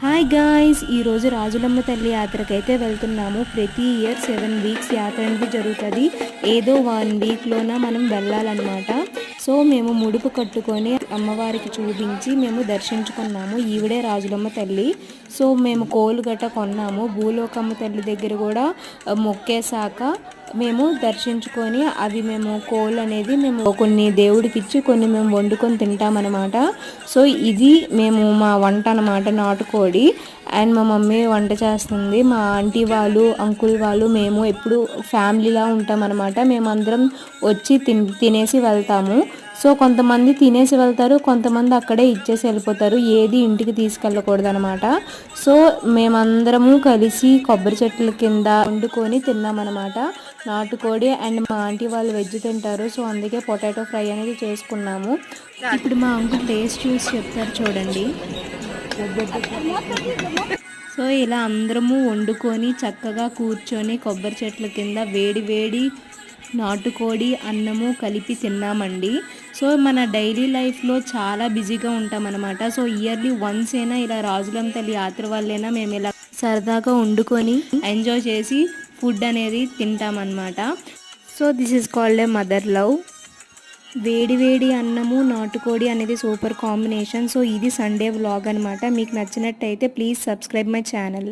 Hi guys, ఈరోజు రాజులమ్మ తల్లి యాత్రకైతే వెళ్తున్నాము. ప్రతి ఇయర్ 7 వీక్స్ యాత్ర అనేది జరుగుతుంది. ఏదో 1 వీక్లోన మనం వెళ్ళాలన్నమాట. సో మేము ముడుపు కట్టుకొని అమ్మవారికి చూపించి మేము దర్శించుకున్నాము. ఈవిడే రాజులమ్మ తల్లి. సో మేము కోలు గట్ట కొన్నాము. భూలోకమ్మ తల్లి దగ్గర కూడా మొక్కేశాక మేము దర్శించుకొని అవి మేము కోళ్ళు అనేది మేము కొన్ని దేవుడికి ఇచ్చి కొన్ని మేము వండుకొని తింటామన్నమాట. సో ఇది మేము మా వంట అన్నమాట, నాటుకోడి. అండ్ మా మమ్మీ వంట చేస్తుంది. మా ఆంటీ వాళ్ళు, అంకుల్ వాళ్ళు, మేము ఎప్పుడు ఫ్యామిలీలా ఉంటామన్నమాట. మేమందరం వచ్చి తినేసి వెళ్తాము. సో కొంతమంది తినేసి వెళ్తారు, కొంతమంది అక్కడే ఇచ్చేసి వెళ్ళిపోతారు. ఏది ఇంటికి తీసుకెళ్ళకూడదు అనమాట. సో మేమందరము కలిసి కొబ్బరి చెట్ల కింద వండుకొని తిన్నామన్నమాట నాటుకోడి. అండ్ మా ఆంటీ వాళ్ళు వెజ్ తింటారు, సో అందుకే పొటాటో ఫ్రై అనేది చేసుకున్నాము. ఇప్పుడు మా అంకుల్ టేస్ట్ చూసి చెప్తారు, చూడండి. సో ఇలా అందరము వండుకొని చక్కగా కూర్చొని కొబ్బరి చెట్ల కింద వేడి వేడి నాటుకోడి అన్నము కలిపి తిన్నామండి. సో మన డైలీ లైఫ్లో చాలా బిజీగా ఉంటామన్నమాట. సో ఇయర్లీ వన్స్ అయినా ఇలా రాజులమ్మ తల్లి యాత్ర వల్లైనా మేము ఇలా సరదాగా వండుకొని ఎంజాయ్ చేసి ఫుడ్ అనేది తింటామన్నమాట. So this is called a mother love. వేడి వేడి అన్నము నాటుకోడి అనేది సూపర్ కాంబినేషన్. సో ఇది సండే వ్లాగ్ అనమాట. మీకు నచ్చినట్టయితే ప్లీజ్ సబ్స్క్రైబ్ మై ఛానల్.